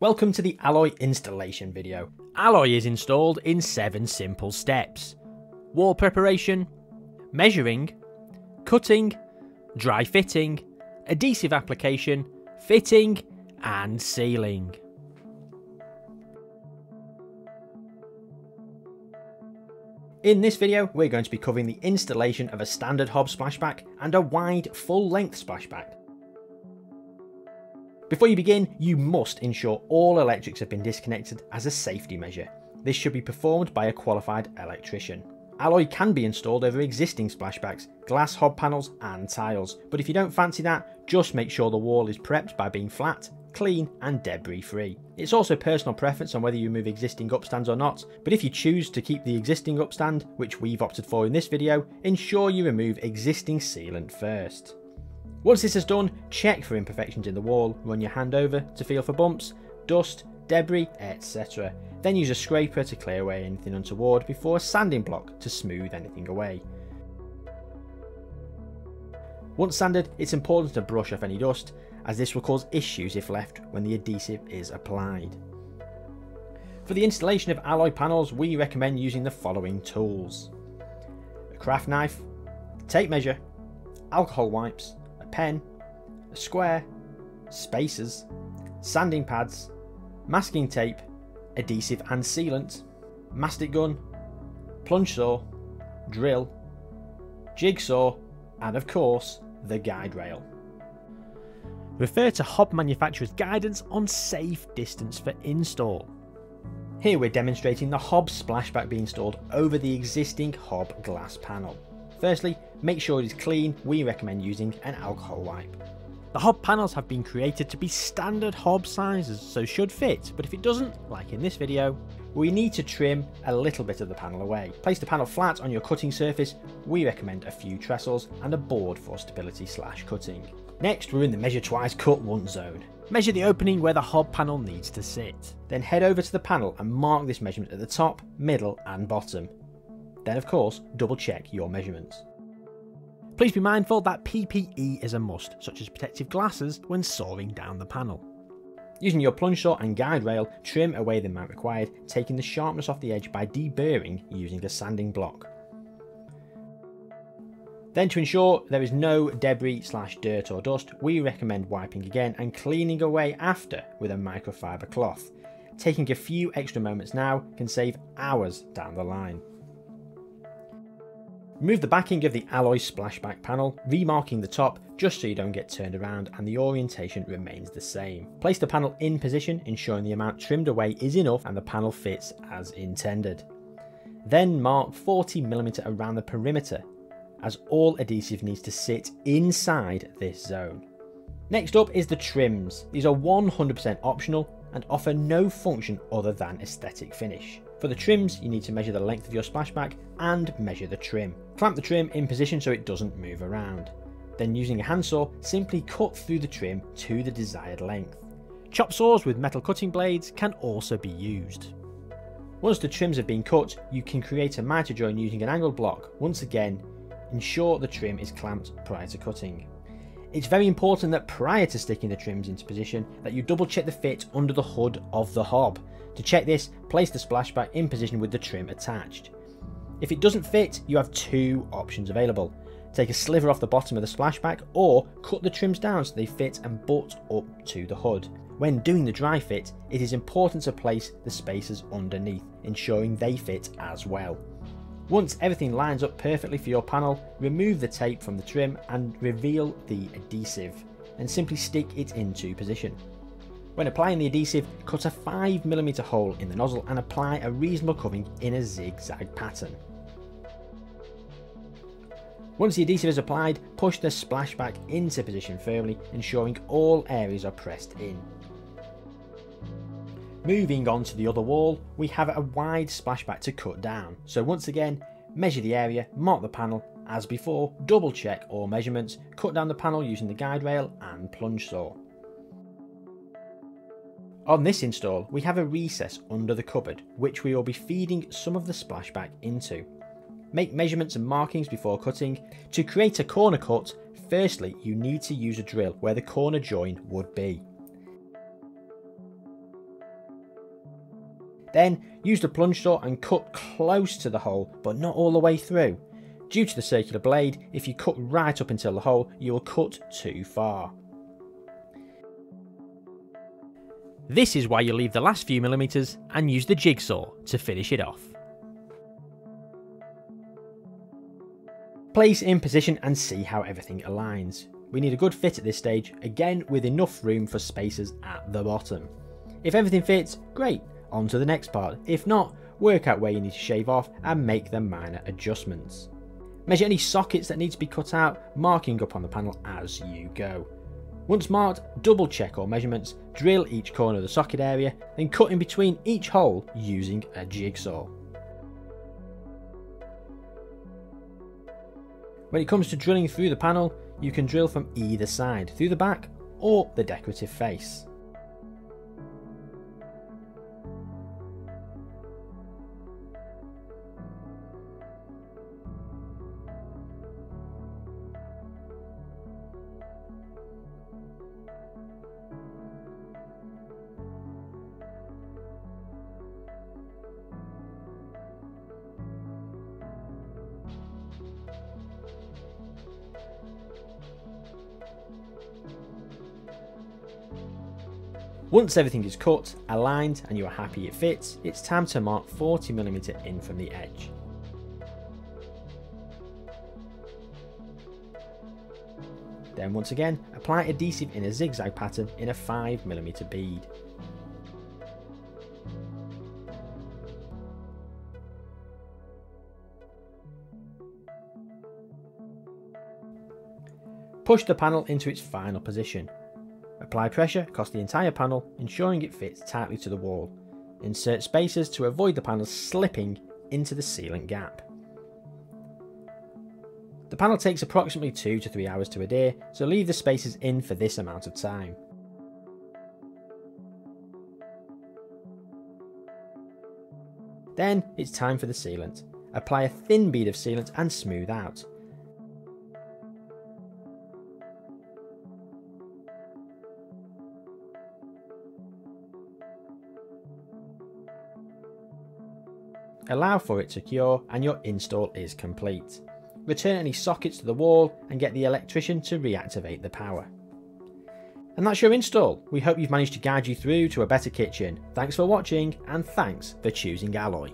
Welcome to the Alloy installation video. Alloy is installed in 7 simple steps: wall preparation, measuring, cutting, dry fitting, adhesive application, fitting and sealing. In this video we're going to be covering the installation of a standard hob splashback and a wide full-length splashback. Before you begin, you must ensure all electrics have been disconnected as a safety measure. This should be performed by a qualified electrician. Alloy can be installed over existing splashbacks, glass hob panels and tiles, but if you don't fancy that, just make sure the wall is prepped by being flat, clean and debris free. It's also personal preference on whether you remove existing upstands or not, but if you choose to keep the existing upstand, which we've opted for in this video, ensure you remove existing sealant first. Once this is done, check for imperfections in the wall, run your hand over to feel for bumps, dust, debris, etc. Then use a scraper to clear away anything untoward before a sanding block to smooth anything away. Once sanded, it's important to brush off any dust, as this will cause issues if left when the adhesive is applied. For the installation of alloy panels, we recommend using the following tools: a craft knife, tape measure, alcohol wipes, pen, a square, spacers, sanding pads, masking tape, adhesive and sealant, mastic gun, plunge saw, drill, jigsaw and of course the guide rail. Refer to hob manufacturer's guidance on safe distance for install. Here we're demonstrating the hob splashback being installed over the existing hob glass panel. Firstly, make sure it is clean. We recommend using an alcohol wipe. The hob panels have been created to be standard hob sizes, so should fit, but if it doesn't, like in this video, we need to trim a little bit of the panel away. Place the panel flat on your cutting surface. We recommend a few trestles and a board for stability/cutting. Next, we're in the measure twice, cut once zone. Measure the opening where the hob panel needs to sit. Then head over to the panel and mark this measurement at the top, middle and bottom. Then of course, double check your measurements. Please be mindful that PPE is a must, such as protective glasses when sawing down the panel. Using your plunge saw and guide rail, trim away the amount required, taking the sharpness off the edge by deburring using a sanding block. Then to ensure there is no debris/dirt or dust, we recommend wiping again and cleaning away after with a microfiber cloth. Taking a few extra moments now can save hours down the line. Remove the backing of the Alloy Splashback panel, remarking the top just so you don't get turned around and the orientation remains the same. Place the panel in position, ensuring the amount trimmed away is enough and the panel fits as intended. Then mark 40mm around the perimeter, as all adhesive needs to sit inside this zone. Next up is the trims. These are 100% optional and offer no function other than aesthetic finish. For the trims, you need to measure the length of your splashback and measure the trim. Clamp the trim in position so it doesn't move around. Then using a handsaw, simply cut through the trim to the desired length. Chop saws with metal cutting blades can also be used. Once the trims have been cut, you can create a miter join using an angled block. Once again, ensure the trim is clamped prior to cutting. It's very important that prior to sticking the trims into position that you double check the fit under the hood of the hob. To check this, place the splashback in position with the trim attached. If it doesn't fit, you have 2 options available. Take a sliver off the bottom of the splashback or cut the trims down so they fit and butt up to the hood. When doing the dry fit, it is important to place the spacers underneath, ensuring they fit as well. Once everything lines up perfectly for your panel, remove the tape from the trim and reveal the adhesive, and simply stick it into position. When applying the adhesive, cut a 5mm hole in the nozzle and apply a reasonable covering in a zigzag pattern. Once the adhesive is applied, push the splashback into position firmly, ensuring all areas are pressed in. Moving on to the other wall, we have a wide splashback to cut down. So once again, measure the area, mark the panel, as before, double check all measurements, cut down the panel using the guide rail and plunge saw. On this install, we have a recess under the cupboard, which we will be feeding some of the splashback into. Make measurements and markings before cutting. To create a corner cut, firstly you need to use a drill where the corner join would be. Then use the plunge saw and cut close to the hole but not all the way through. Due to the circular blade, if you cut right up until the hole, you will cut too far. This is why you leave the last few millimeters and use the jigsaw to finish it off. Place in position and see how everything aligns. We need a good fit at this stage, again with enough room for spacers at the bottom. If everything fits, great, on to the next part. If not, work out where you need to shave off and make the minor adjustments. Measure any sockets that need to be cut out, marking up on the panel as you go. Once marked, double check all measurements, drill each corner of the socket area, then cut in between each hole using a jigsaw. When it comes to drilling through the panel, you can drill from either side, through the back or the decorative face. Once everything is cut, aligned and you are happy it fits, it's time to mark 40mm in from the edge. Then once again, apply adhesive in a zigzag pattern in a 5mm bead. Push the panel into its final position. Apply pressure across the entire panel, ensuring it fits tightly to the wall. Insert spacers to avoid the panel slipping into the sealant gap. The panel takes approximately 2 to 3 hours to adhere, so leave the spacers in for this amount of time. Then it's time for the sealant. Apply a thin bead of sealant and smooth out. Allow for it to cure and your install is complete. Return any sockets to the wall and get the electrician to reactivate the power. And that's your install. We hope you've managed to guide you through to a better kitchen. Thanks for watching and thanks for choosing Alloy.